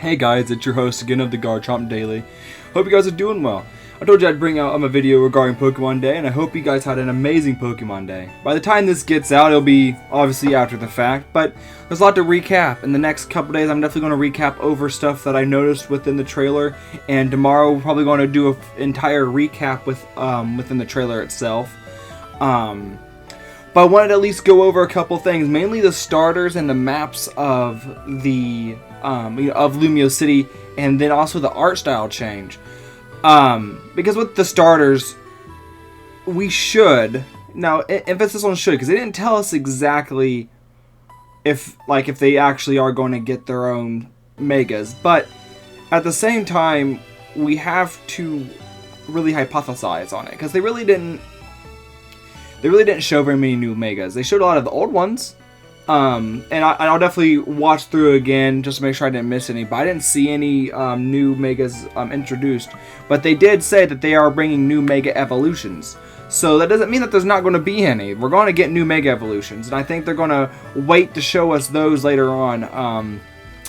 Hey guys, it's your host again of the Garchomp Daily. Hope you guys are doing well. I told you I'd bring out a video regarding Pokemon Day, and I hope you guys had an amazing Pokemon Day. By the time this gets out, it'll be obviously after the fact, but there's a lot to recap. In the next couple days, I'm definitely going to recap over stuff that I noticed within the trailer, and tomorrow we're probably going to do an entire recap within the trailer itself. But I wanted to at least go over a couple things, mainly the starters and the maps of the of Lumiose City, and then also the art style change. Because with the starters, we should, now emphasis on should, because they didn't tell us exactly if they actually are going to get their own megas, but at the same time we have to really hypothesize on it, because they really didn't show very many new megas. They showed a lot of the old ones, and I'll definitely watch through again just to make sure I didn't miss any. But I didn't see any new megas introduced. But they did say that they are bringing new mega evolutions. So that doesn't mean that there's not going to be any. We're going to get new mega evolutions, and I think they're going to wait to show us those later on.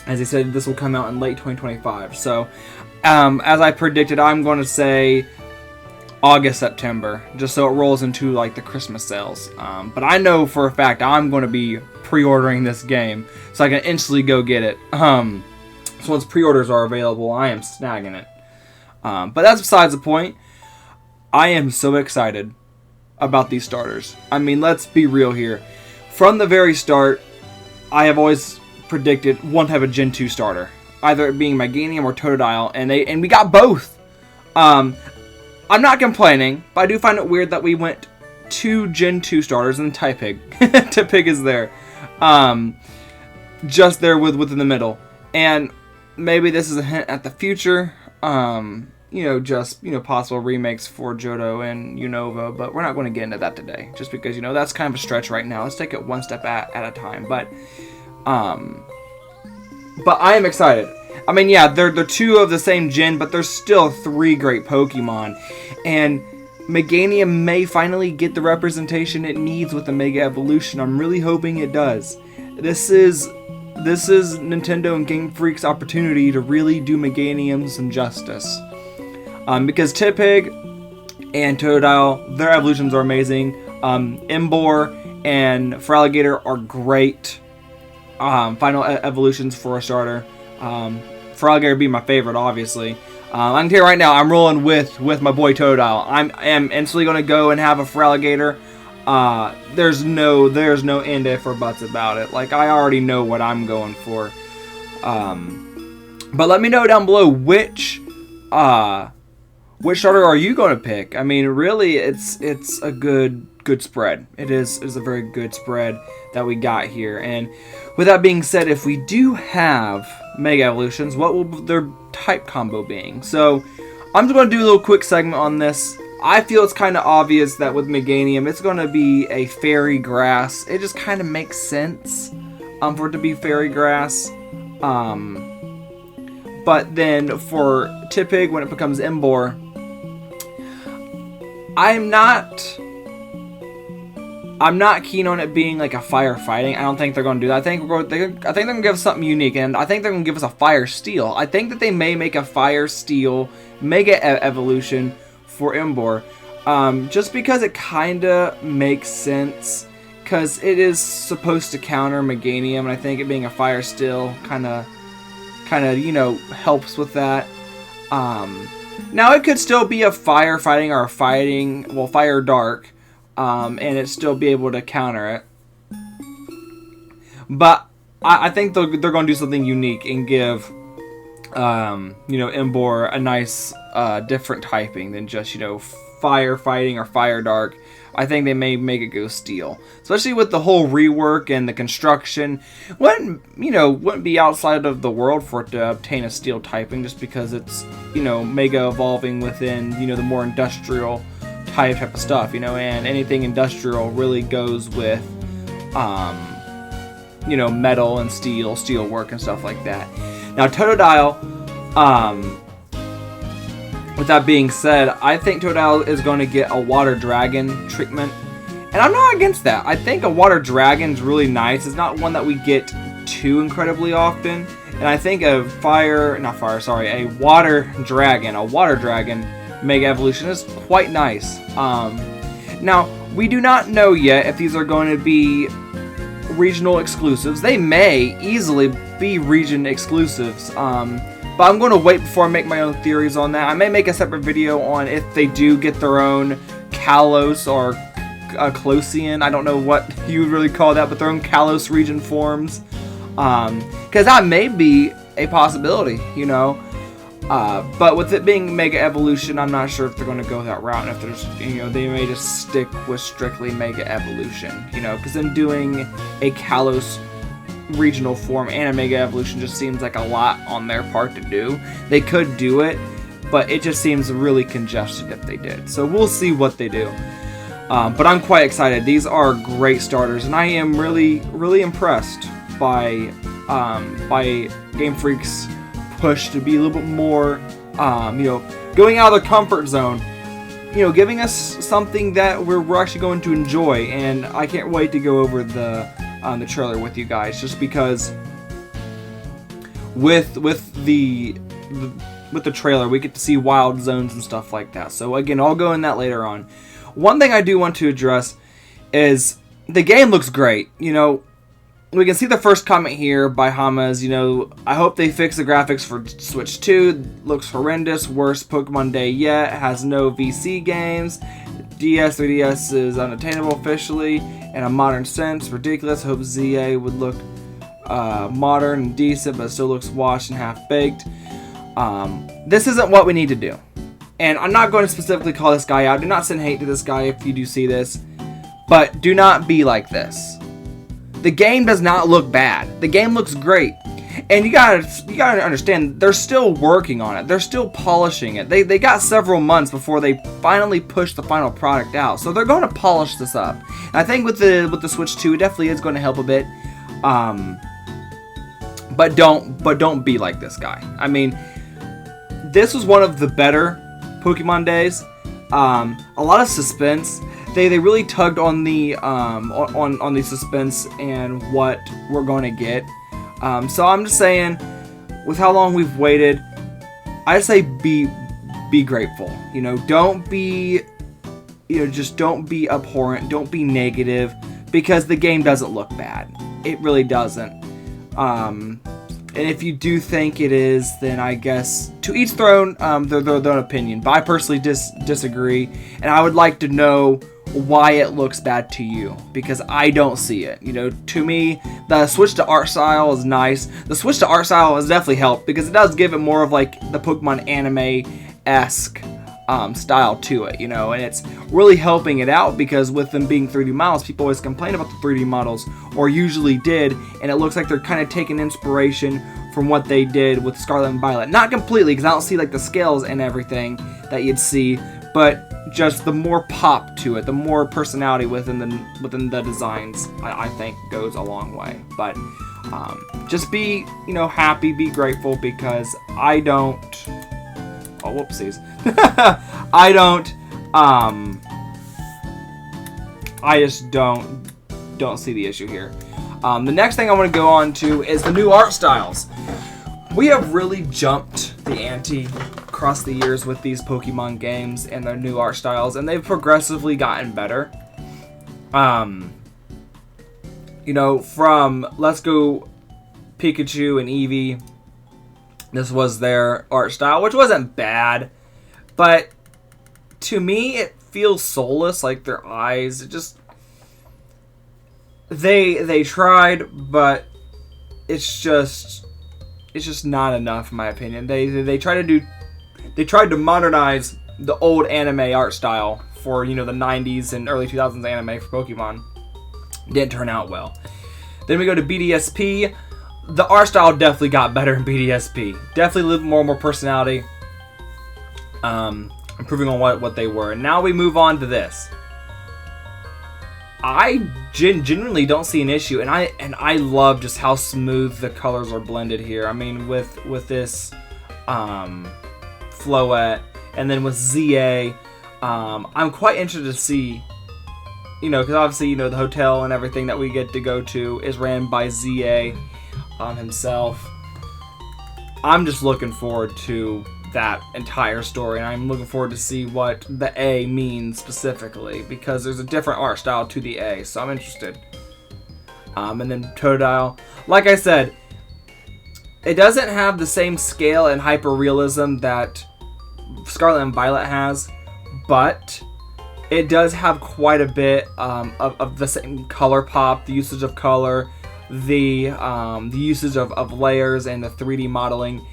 As they said, this will come out in late 2025. So, as I predicted, I'm going to say August, September, just so it rolls into like the Christmas sales. But I know for a fact I'm going to be pre-ordering this game, so I can instantly go get it. So once pre-orders are available, I am snagging it. But that's besides the point. I am so excited about these starters. I mean, let's be real here. From the very start, I have always predicted one type of Gen 2 starter, either it being Meganium or Totodile, and we got both. I'm not complaining, but I do find it weird that we went 2 Gen 2 starters and Typig. Typig is there. Just there within the middle. And maybe this is a hint at the future. Possible remakes for Johto and Unova, but we're not going to get into that today. Just because, that's kind of a stretch right now. Let's take it one step at a time. But I am excited. I mean, yeah, they're 2 of the same gen, but there's still 3 great Pokemon. And Meganium may finally get the representation it needs with the Mega Evolution. I'm really hoping it does. This is Nintendo and Game Freak's opportunity to really do Meganium some justice. Because Typig and Totodile, their evolutions are amazing. Emboar and Feraligatr are great final evolutions for a starter. Feraligatr be my favorite, obviously. I can tell you right now, I'm rolling with my boy Totodile. I am instantly going to go and have a Feraligatr. There's no end if or buts about it. Like, I already know what I'm going for. But let me know down below which starter are you going to pick. I mean, really, it's a good spread. It is a very good spread that we got here. And with that being said, if we do have Mega Evolutions, what will their type combo being? So I'm just going to do a little quick segment on this. I feel it's kind of obvious that with Meganium, it's going to be a Fairy Grass. It just kind of makes sense for it to be Fairy Grass. But then for Typig, when it becomes Emboar, I'm not keen on it being like a fire fighting. I don't think they're going to do that. I think they're going to give us something unique, and I think they're going to give us a fire steel. I think that they may make a fire steel mega evolution for Emboar, just because it kind of makes sense, because it is supposed to counter Meganium, and I think it being a fire steel kind of helps with that. Now it could still be a fire fighting or a fire dark. And it still be able to counter it. But I think they're going to do something unique and give, Emboar a nice, different typing than just, fire fighting or fire dark. I think they may make it go steel, especially with the whole rework and the construction. Wouldn't be outside of the world for it to obtain a steel typing, just because it's, mega evolving within, the more industrial type of stuff, and anything industrial really goes with, metal and steel work and stuff like that. Now, Totodile, with that being said, I think Totodile is going to get a Water Dragon treatment, and I'm not against that. I think a Water Dragon's really nice. It's not one that we get too incredibly often. And I think a water dragon Mega Evolution is quite nice. Now, we do not know yet if these are going to be regional exclusives. They may easily be region exclusives, but I'm going to wait before I make my own theories on that. I may make a separate video on if they do get their own Kalos or Closian, I don't know what you would really call that, but their own Kalos region forms, because that may be a possibility, you know. But with it being Mega Evolution, I'm not sure if they're going to go that route. If there's, you know, they may just stick with strictly Mega Evolution, you know, because them doing a Kalos regional form and a Mega Evolution just seems like a lot on their part to do. They could do it, but it just seems really congested if they did. So we'll see what they do. But I'm quite excited. These are great starters, and I am really, really impressed by Game Freak's push to be a little bit more, you know, going out of their comfort zone, you know, giving us something that we're actually going to enjoy. And I can't wait to go over the trailer with you guys, just because with the trailer we get to see wild zones and stuff like that. So again, I'll go in that later on. One thing I do want to address is the game looks great. You know, we can see the first comment here by Hamas. You know, I hope they fix the graphics for Switch 2. Looks horrendous. Worst Pokemon Day yet. Has no VC games. DS, 3DS is unattainable officially in a modern sense. Ridiculous. Hope ZA would look modern and decent, but still looks washed and half-baked. This isn't what we need to do. And I'm not going to specifically call this guy out. Do not send hate to this guy if you do see this. But do not be like this. The game does not look bad. The game looks great. And you gotta understand, they're still working on it. They're still polishing it. They got several months before they finally push the final product out. So they're going to polish this up. And I think with the Switch 2, it definitely is going to help a bit. But don't be like this guy. I mean, this was one of the better Pokemon days. A lot of suspense. They really tugged on the on the suspense and what we're going to get. So I'm just saying, with how long we've waited, I'd say be grateful. You know, don't be, you know, just don't be abhorrent. Don't be negative, because the game doesn't look bad. It really doesn't. And if you do think it is, then I guess to each their own opinion. But I personally disagree, and I would like to know why it looks bad to you, because I don't see it. You know, to me, the switch to art style is nice. The switch to art style has definitely helped, because it does give it more of like the Pokemon anime-esque style to it, you know, and it's really helping it out, because with them being 3D models, people always complain about the 3D models, or usually did, and it looks like they're kind of taking inspiration from what they did with Scarlet and Violet. Not completely, because I don't see like the scales and everything that you'd see, but just the more pop to it, the more personality within the designs, I think goes a long way. But just be, you know, happy, be grateful, because I don't. Oh, whoopsies. I just don't see the issue here. The next thing I want to go on to is the new art styles. We have really jumped the ante across the years with these Pokemon games and their new art styles, and they've progressively gotten better. You know, from Let's Go Pikachu and Eevee, this was their art style, which wasn't bad, but to me it feels soulless. Like their eyes, it just they tried, but it's just not enough in my opinion. They tried to modernize the old anime art style for, you know, the 90s and early 2000s anime for Pokemon. Didn't turn out well. Then we go to BDSP. The art style definitely got better in BDSP. Definitely a little more personality. Improving on what they were. And now we move on to this. I genuinely don't see an issue, and I love just how smooth the colors are blended here. I mean, with this Floette, and then with ZA, I'm quite interested to see, you know, because obviously, you know, the hotel and everything that we get to go to is ran by ZA himself. I'm just looking forward to that entire story, and I'm looking forward to see what the A means specifically, because there's a different art style to the A, so I'm interested. And then Totodile, like I said, it doesn't have the same scale and hyper-realism that Scarlet and Violet has, but it does have quite a bit of the same color pop, the usage of color, the usage of layers and the 3D modeling.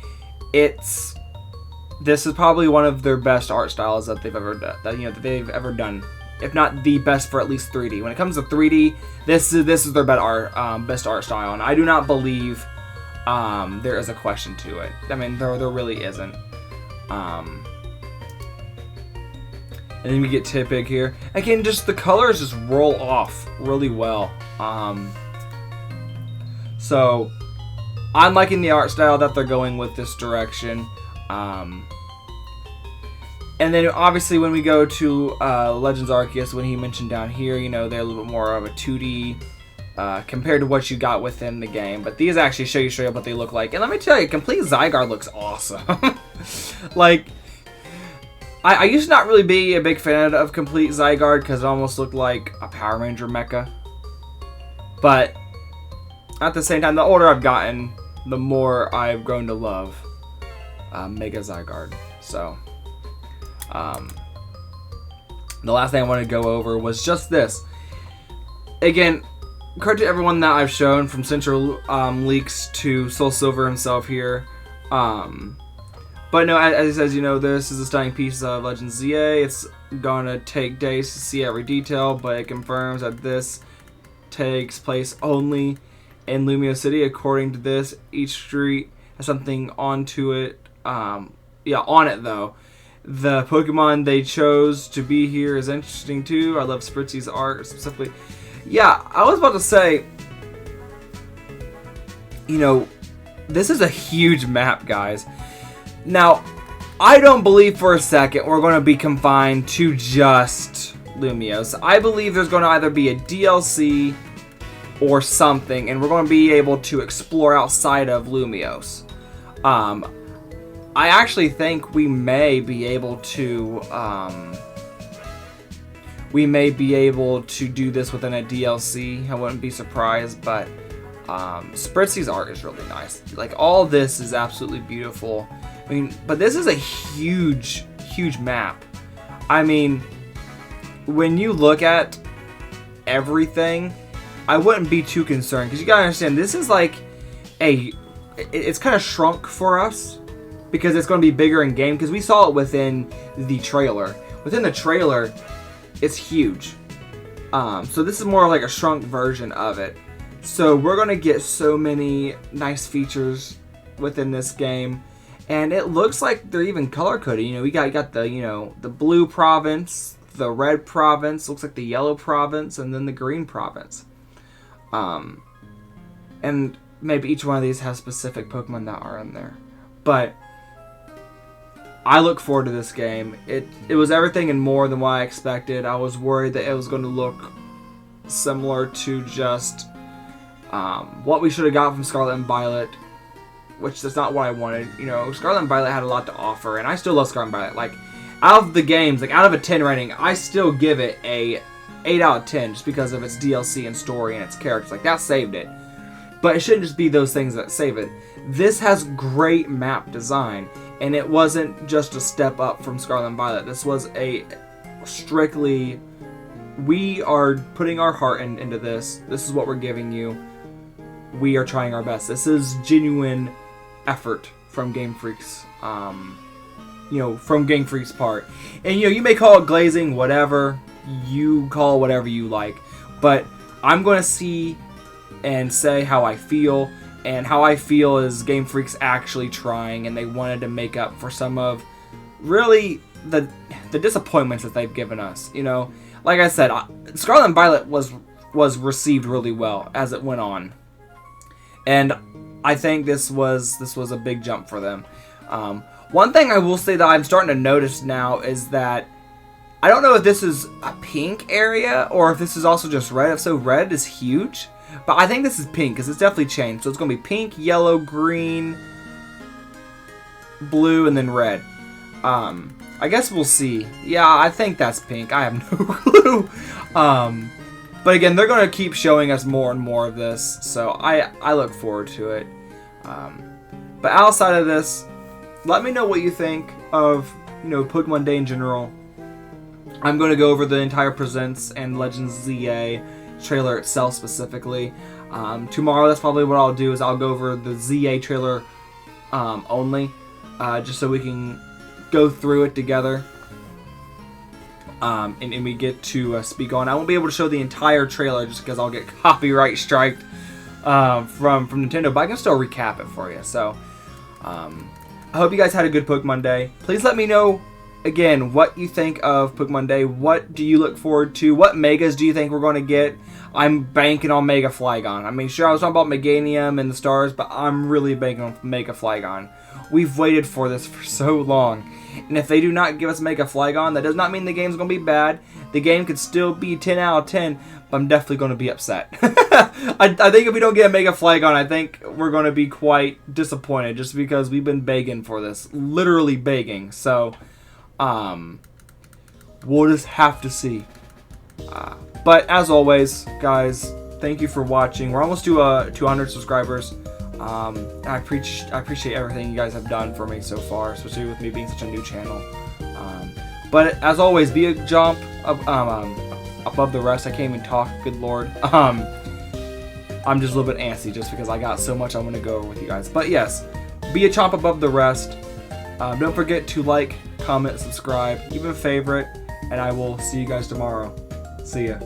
This is probably one of their best art styles that they've ever done. That they've ever done, if not the best for at least 3D. When it comes to 3D, this is their best art style, and I do not believe there is a question to it. I mean, there really isn't. And then we get Tipig here. Again, just the colors just roll off really well. So I'm liking the art style that they're going with this direction. And then obviously when we go to Legends Arceus, when he mentioned down here, they're a little bit more of a 2D compared to what you got within the game. But these actually show you straight up what they look like. And let me tell you, Complete Zygarde looks awesome. Like, I used to not really be a big fan of Complete Zygarde because it almost looked like a Power Ranger mecha. But at the same time, the older I've gotten, the more I've grown to love Mega Zygarde. So, the last thing I wanted to go over was just this. Again, credit to everyone that I've shown, from Central Leaks to Soul Silver himself here. But no, as he says, this is a stunning piece of Legends ZA. It's gonna take days to see every detail, but it confirms that this takes place only in Lumiose City. According to this, each street has something onto it. On it though. The Pokemon they chose to be here is interesting too. I love Spritzy's art specifically. Yeah, I was about to say, this is a huge map, guys. Now, I don't believe for a second we're going to be confined to just Lumiose. I believe there's going to either be a DLC or something, and we're going to be able to explore outside of Lumiose. I actually think we may be able to do this within a DLC. I wouldn't be surprised, but Spritzy's art is really nice. Like, all this is absolutely beautiful. I mean, but this is a huge, huge map. I mean, when you look at everything, I wouldn't be too concerned, because you gotta understand, this is like it's kind of shrunk for us, because it's going to be bigger in game, because we saw it within the trailer. Within the trailer, it's huge. So this is more like a shrunk version of it. So we're going to get so many nice features within this game. And it looks like they're even color-coded. We got the, the blue province, the red province, looks like the yellow province, and then the green province. And maybe each one of these has specific Pokemon that are in there. But I look forward to this game. It was everything and more than what I expected. I was worried that it was going to look similar to just what we should have got from Scarlet and Violet, which is not what I wanted. Scarlet and Violet had a lot to offer, and I still love Scarlet and Violet. Like, out of the games, like out of a 10 rating, I still give it a 8 out of 10 just because of its DLC and story and its characters. Like, that saved it. But it shouldn't just be those things that save it. This has great map design, and it wasn't just a step up from Scarlet and Violet. This was a strictly, we are putting our heart into this. This is what we're giving you. We are trying our best. This is genuine effort from Game Freak's, from Game Freak's part. And, you may call it glazing, whatever. You call whatever you like. But I'm going to see and say how I feel. And how I feel is Game Freak's actually trying, and they wanted to make up for some of, really, the disappointments that they've given us. Like I said, Scarlet and Violet was received really well as it went on. And I think this was a big jump for them. One thing I will say that I'm starting to notice now is that I don't know if this is a pink area or if this is also just red. If so, red is huge. But I think this is pink because it's definitely changed. So it's going to be pink, yellow, green, blue, and then red. I guess we'll see. Yeah, I think that's pink. I have no clue. But again, they're going to keep showing us more and more of this, so I look forward to it. But outside of this, let me know what you think of, Pokemon Day in general. I'm going to go over the entire Presents and Legends ZA trailer itself specifically. Tomorrow, that's probably what I'll do, is I'll go over the ZA trailer only, just so we can go through it together. And we get to speak on. I won't be able to show the entire trailer just because I'll get copyright striked from Nintendo, but I can still recap it for you. So, I hope you guys had a good Pokemon Day. Please let me know, again, what you think of Pokemon Day. What do you look forward to? What Megas do you think we're going to get? I'm banking on Mega Flygon. I mean, sure, I was talking about Meganium and the stars, but I'm really banking on Mega Flygon. We've waited for this for so long. And if they do not give us Mega Flygon, that does not mean the game's going to be bad. The game could still be 10 out of 10, but I'm definitely going to be upset. I think if we don't get a Mega Flygon, I think we're going to be quite disappointed, just because we've been begging for this. Literally begging. So, we'll just have to see. But as always, guys, thank you for watching. We're almost to 200 subscribers. I appreciate everything you guys have done for me so far, especially with me being such a new channel. But as always, be a jump above the rest. I can't even talk, good lord. I'm just a little bit antsy just because I got so much I want to go over with you guys. But yes, be a chomp above the rest. Don't forget to like, comment, subscribe, even favorite, and I will see you guys tomorrow. See ya.